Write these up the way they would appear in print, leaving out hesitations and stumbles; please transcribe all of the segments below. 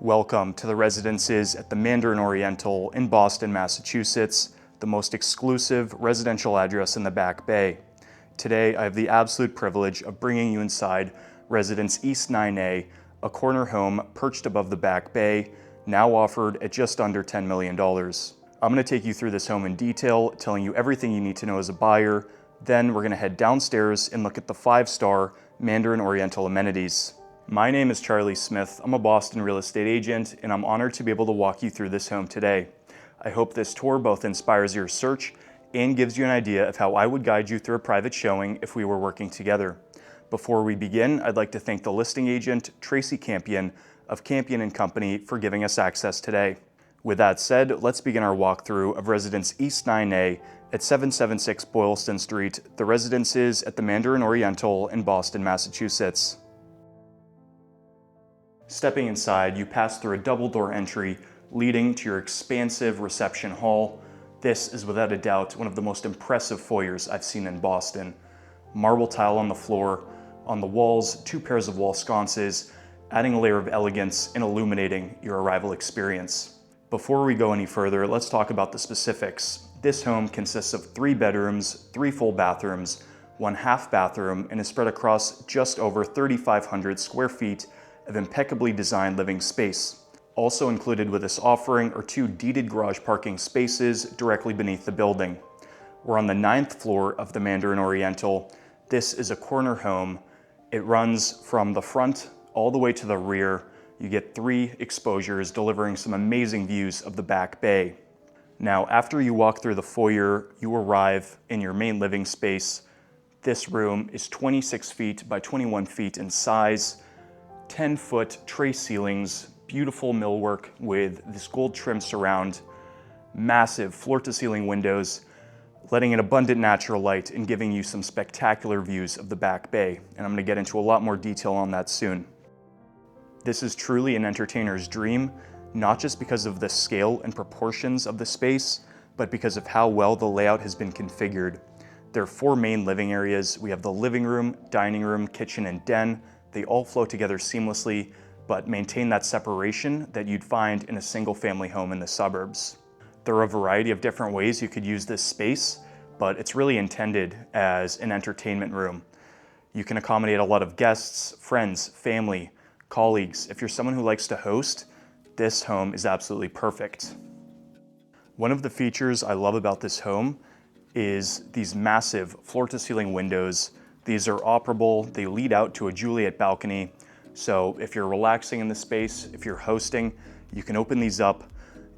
Welcome to the residences at the Mandarin Oriental in Boston, Massachusetts, the most exclusive residential address in the Back Bay. Today, I have the absolute privilege of bringing you inside Residence East 9A, a corner home perched above the Back Bay, now offered at just under $10 million. I'm going to take you through this home in detail, telling you everything you need to know as a buyer. Then we're going to head downstairs and look at the 5-star Mandarin Oriental amenities. My name is Charlie Smith. I'm a Boston real estate agent, and I'm honored to be able to walk you through this home today. I hope this tour both inspires your search and gives you an idea of how I would guide you through a private showing if we were working together. Before we begin, I'd like to thank the listing agent, Tracy Campion of Campion & Company, for giving us access today. With that said, let's begin our walkthrough of Residence East 9A at 776 Boylston Street, the residences at the Mandarin Oriental in Boston, Massachusetts. Stepping inside, you pass through a double-door entry leading to your expansive reception hall. This is without a doubt one of the most impressive foyers I've seen in Boston. Marble tile on the floor, on the walls, 2 pairs of wall sconces, adding a layer of elegance and illuminating your arrival experience. Before we go any further, let's talk about the specifics. This home consists of 3 bedrooms, 3 full bathrooms, 1 half bathroom, and is spread across just over 3,500 square feet of impeccably designed living space. Also included with this offering are 2 deeded garage parking spaces directly beneath the building. We're on the 9th floor of the Mandarin Oriental. This is a corner home. It runs from the front all the way to the rear. You get 3 exposures delivering some amazing views of the Back Bay. Now, after you walk through the foyer, you arrive in your main living space. This room is 26 feet by 21 feet in size. 10-foot tray ceilings, beautiful millwork with this gold trim surround, massive floor-to-ceiling windows, letting in abundant natural light and giving you some spectacular views of the Back Bay. And I'm going to get into a lot more detail on that soon. This is truly an entertainer's dream, not just because of the scale and proportions of the space, but because of how well the layout has been configured. There are 4 main living areas. We have the living room, dining room, kitchen, and den. They all flow together seamlessly, but maintain that separation that you'd find in a single-family home in the suburbs. There are a variety of different ways you could use this space, but it's really intended as an entertainment room. You can accommodate a lot of guests, friends, family, colleagues. If you're someone who likes to host, this home is absolutely perfect. One of the features I love about this home is these massive floor-to-ceiling windows. These are operable. They lead out to a Juliet balcony. So if you're relaxing in the space, if you're hosting, you can open these up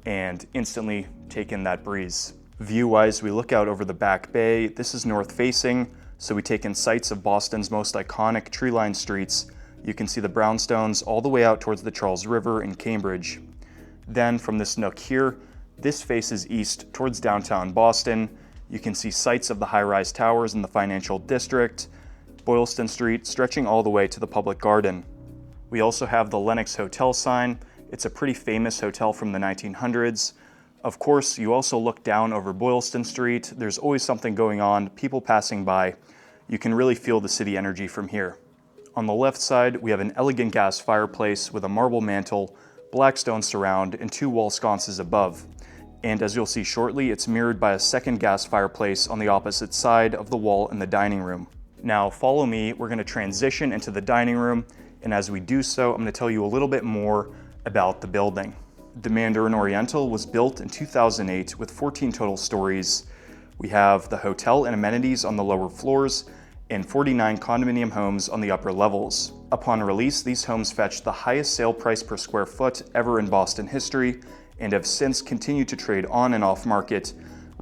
and instantly take in that breeze. View-wise, we look out over the Back Bay. This is north-facing, so we take in sights of Boston's most iconic tree-lined streets. You can see the brownstones all the way out towards the Charles River in Cambridge. Then from this nook here, this faces east towards downtown Boston. You can see sights of the high-rise towers in the financial district, Boylston Street stretching all the way to the public garden. We also have the Lenox Hotel sign. It's a pretty famous hotel from the 1900s. Of course, you also look down over Boylston Street. There's always something going on, people passing by. You can really feel the city energy from here. On the left side, we have an elegant gas fireplace with a marble mantel, black stone surround, and 2 wall sconces above. And as you'll see shortly, it's mirrored by a second gas fireplace on the opposite side of the wall in the dining room. Now follow me, we're going to transition into the dining room, and as we do so, I'm going to tell you a little bit more about the building. The Mandarin Oriental was built in 2008 with 14 total stories. We have the hotel and amenities on the lower floors and 49 condominium homes on the upper levels. Upon release, these homes fetched the highest sale price per square foot ever in Boston history, and have since continued to trade on and off market,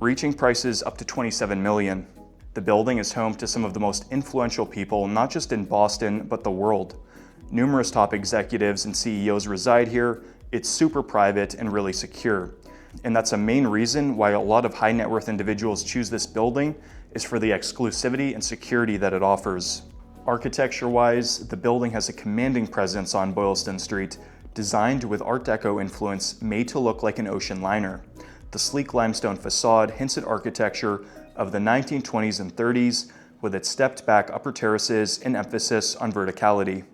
reaching prices up to $27 million. The building is home to some of the most influential people, not just in Boston, but the world. Numerous top executives and CEOs reside here. It's super private and really secure. And that's a main reason why a lot of high net worth individuals choose this building, is for the exclusivity and security that it offers. Architecture-wise, the building has a commanding presence on Boylston Street, designed with Art Deco influence, made to look like an ocean liner. The sleek limestone facade hints at architecture of the 1920s and 30s, with its stepped back upper terraces and emphasis on verticality.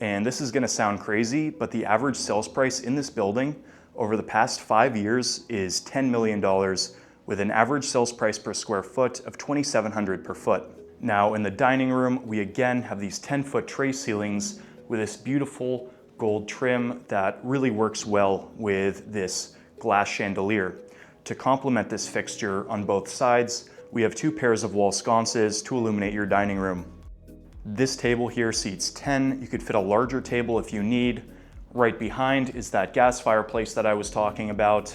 And this is gonna sound crazy, but the average sales price in this building over the past 5 years is $10 million, with an average sales price per square foot of $2,700 per foot. Now in the dining room, we again have these 10-foot tray ceilings with this beautiful gold trim that really works well with this glass chandelier. To complement this fixture on both sides, we have 2 pairs of wall sconces to illuminate your dining room. This table here seats 10. You could fit a larger table if you need. Right behind is that gas fireplace that I was talking about.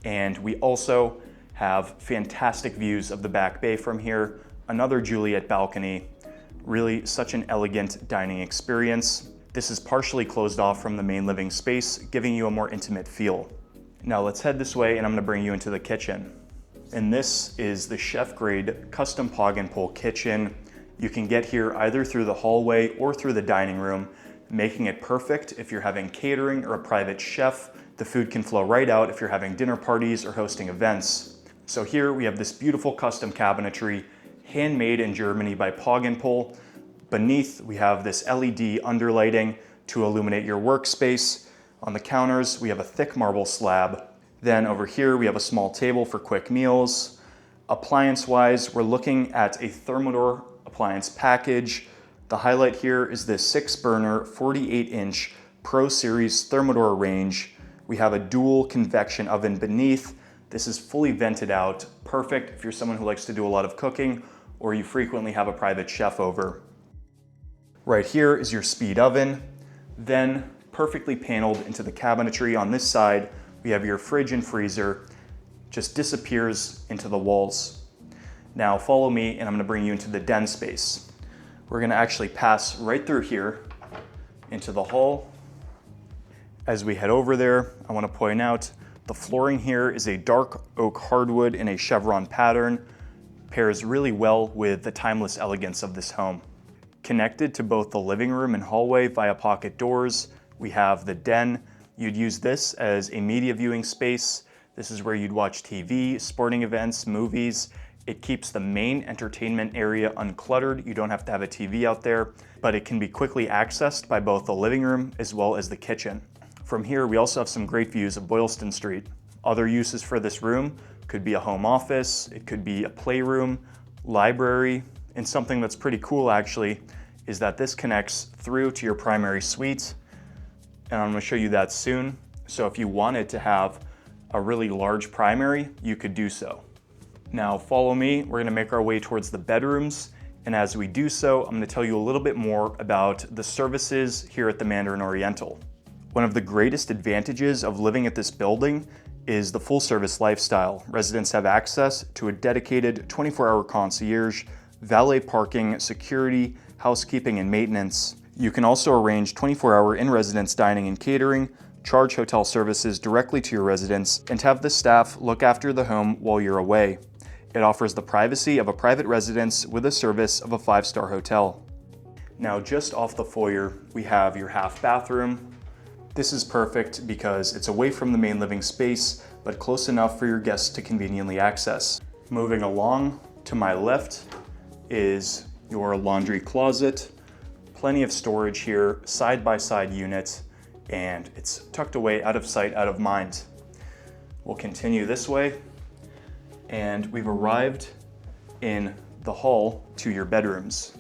And we also have fantastic views of the back bay from here. Another Juliet balcony. Really such an elegant dining experience. This is partially closed off from the main living space, giving you a more intimate feel. Now let's head this way and I'm gonna bring you into the kitchen. And this is the chef-grade custom Pog and Pole kitchen. You can get here either through the hallway or through the dining room, making it perfect if you're having catering or a private chef. The food can flow right out if you're having dinner parties or hosting events. So here we have this beautiful custom cabinetry, handmade in Germany by Pog and Pole. Beneath, we have this LED underlighting to illuminate your workspace. On the counters, we have a thick marble slab. Then over here, we have a small table for quick meals. Appliance-wise, we're looking at a Thermador appliance package. The highlight here is this 6-burner, 48-inch Pro Series Thermador range. We have a dual convection oven beneath. This is fully vented out, perfect if you're someone who likes to do a lot of cooking or you frequently have a private chef over. Right here is your speed oven. Then, perfectly paneled into the cabinetry on this side, we have your fridge and freezer. Just disappears into the walls. Now follow me and I'm gonna bring you into the den space. We're gonna actually pass right through here into the hall. As we head over there, I wanna point out the flooring here is a dark oak hardwood in a chevron pattern. Pairs really well with the timeless elegance of this home. Connected to both the living room and hallway via pocket doors, we have the den. You'd use this as a media viewing space. This is where you'd watch TV, sporting events, movies. It keeps the main entertainment area uncluttered. You don't have to have a TV out there, but it can be quickly accessed by both the living room as well as the kitchen. From here, we also have some great views of Boylston Street. Other uses for this room could be a home office, it could be a playroom, library, and something that's pretty cool actually is that this connects through to your primary suite, and I'm gonna show you that soon. So if you wanted to have a really large primary, you could do so. Now follow me, we're gonna make our way towards the bedrooms, and as we do so, I'm gonna tell you a little bit more about the services here at the Mandarin Oriental. One of the greatest advantages of living at this building is the full service lifestyle. Residents have access to a dedicated 24-hour concierge, valet parking, security, housekeeping, and maintenance. You can also arrange 24-hour in-residence dining and catering, charge hotel services directly to your residents, and have the staff look after the home while you're away. It offers the privacy of a private residence with the service of a 5-star hotel. Now, just off the foyer, we have your half bathroom. This is perfect because it's away from the main living space, but close enough for your guests to conveniently access. Moving along, to my left is your laundry closet. Plenty of storage here, side-by-side unit, and it's tucked away out of sight, out of mind. We'll continue this way, and we've arrived in the hall to your bedrooms.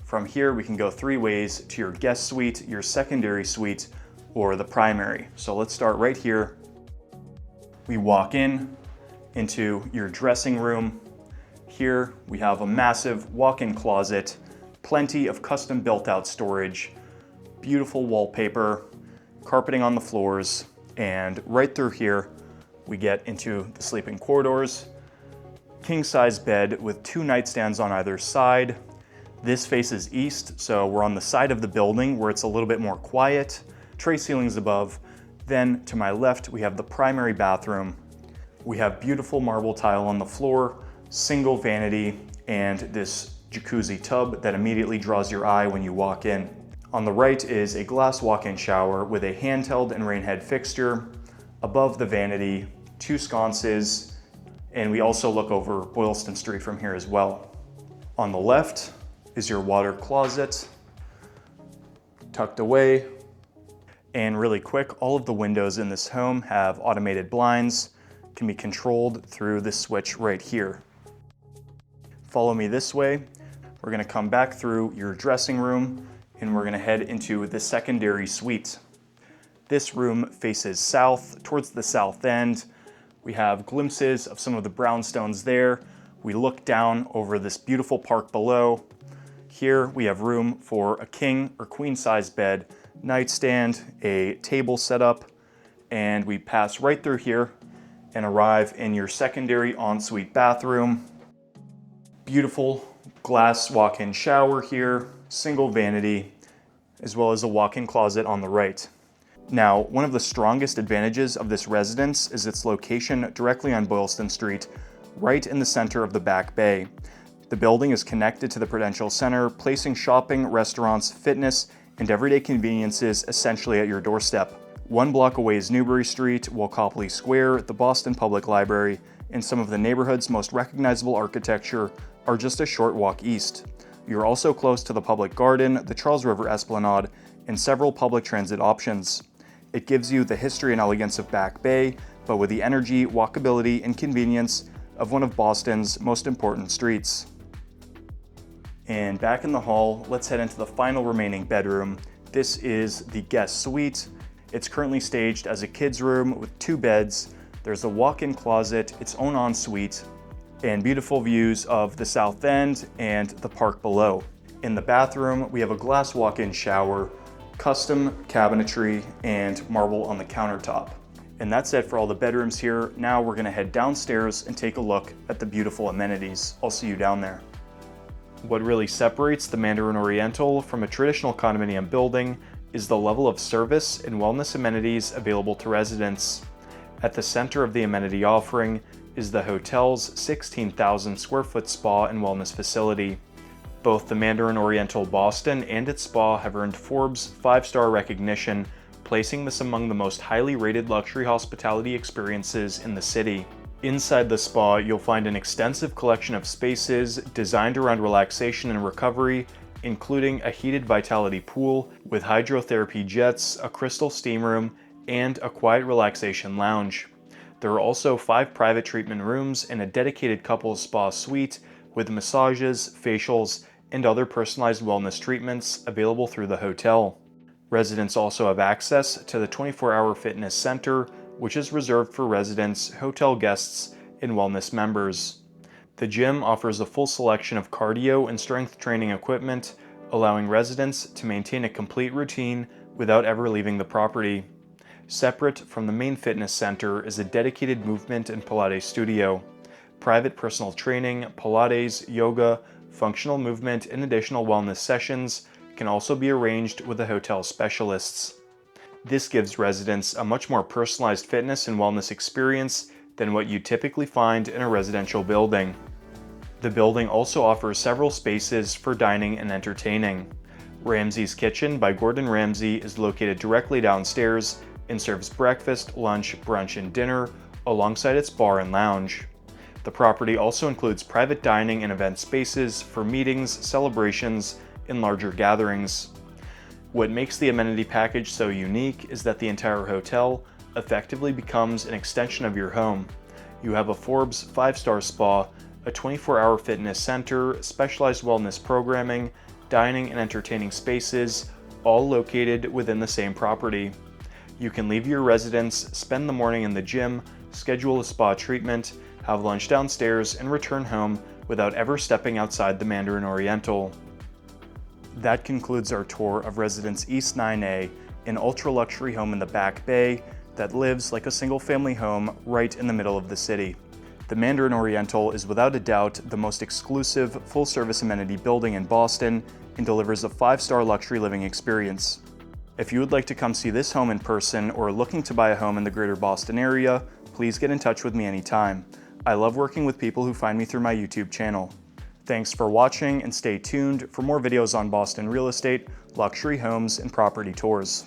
From here, we can go 3 ways to your guest suite, your secondary suite, or the primary. So let's start right here. We walk into your dressing room. Here we have a massive walk-in closet, plenty of custom built-out storage, beautiful wallpaper, carpeting on the floors, and right through here we get into the sleeping corridors. King-size bed with 2 nightstands on either side. This faces east, so we're on the side of the building where it's a little bit more quiet. Tray ceilings above. Then to my left, we have the primary bathroom. We have beautiful marble tile on the floor, single vanity, and this jacuzzi tub that immediately draws your eye when you walk in. On the right is a glass walk-in shower with a handheld and rain head fixture. Above the vanity, 2 sconces, and we also look over Boylston Street from here as well. On the left is your water closet. tucked away. And really quick, all of the windows in this home have automated blinds, can be controlled through this switch right here. Follow me this way. We're gonna come back through your dressing room and we're gonna head into the secondary suite. This room faces south, towards the south end. We have glimpses of some of the brownstones there. We look down over this beautiful park below. Here we have room for a king or queen size bed, nightstand, a table set up, and we pass right through here and arrive in your secondary ensuite bathroom. Beautiful glass walk-in shower here, single vanity, as well as a walk-in closet on the right. Now, one of the strongest advantages of this residence is its location directly on Boylston Street, right in the center of the Back Bay. The building is connected to the Prudential Center, placing shopping, restaurants, fitness, and everyday conveniences essentially at your doorstep. One block away is Newbury Street, while Copley Square, the Boston Public Library, and some of the neighborhood's most recognizable architecture are just a short walk east. You're also close to the Public Garden, the Charles River Esplanade, and several public transit options. It gives you the history and elegance of Back Bay, but with the energy, walkability, and convenience of one of Boston's most important streets. And back in the hall, let's head into the final remaining bedroom. This is the guest suite. It's currently staged as a kid's room with 2 beds. There's a walk-in closet, its own ensuite, and beautiful views of the south end and the park below. In the bathroom, we have a glass walk-in shower, custom cabinetry, and marble on the countertop. And that's it for all the bedrooms here. Now we're gonna head downstairs and take a look at the beautiful amenities. I'll see you down there. What really separates the Mandarin Oriental from a traditional condominium building is the level of service and wellness amenities available to residents. At the center of the amenity offering is the hotel's 16,000 square foot spa and wellness facility. Both the Mandarin Oriental Boston and its spa have earned Forbes 5-star recognition, placing this among the most highly rated luxury hospitality experiences in the city. Inside the spa, you'll find an extensive collection of spaces designed around relaxation and recovery, including a heated Vitality pool with hydrotherapy jets, a crystal steam room, and a quiet relaxation lounge. There are also 5 private treatment rooms and a dedicated couples spa suite with massages, facials, and other personalized wellness treatments available through the hotel. Residents also have access to the 24-hour fitness center, which is reserved for residents, hotel guests, and wellness members. The gym offers a full selection of cardio and strength training equipment, allowing residents to maintain a complete routine without ever leaving the property. Separate from the main fitness center is a dedicated movement and Pilates studio. Private personal training, Pilates, yoga, functional movement, and additional wellness sessions can also be arranged with the hotel specialists. This gives residents a much more personalized fitness and wellness experience than what you typically find in a residential building. The building also offers several spaces for dining and entertaining. Ramsey's Kitchen by Gordon Ramsay is located directly downstairs and serves breakfast, lunch, brunch, and dinner alongside its bar and lounge. The property also includes private dining and event spaces for meetings, celebrations, and larger gatherings. What makes the amenity package so unique is that the entire hotel effectively becomes an extension of your home. You have a Forbes 5-star spa, a 24-hour fitness center, specialized wellness programming, dining and entertaining spaces, all located within the same property. You can leave your residence, spend the morning in the gym, schedule a spa treatment, have lunch downstairs, and return home without ever stepping outside the Mandarin Oriental. That concludes our tour of Residence East 9A, an ultra-luxury home in the Back Bay that lives like a single-family home right in the middle of the city. The Mandarin Oriental is without a doubt the most exclusive, full-service amenity building in Boston and delivers a 5-star luxury living experience. If you would like to come see this home in person or are looking to buy a home in the greater Boston area, please get in touch with me anytime. I love working with people who find me through my YouTube channel. Thanks for watching and stay tuned for more videos on Boston real estate, luxury homes, and property tours.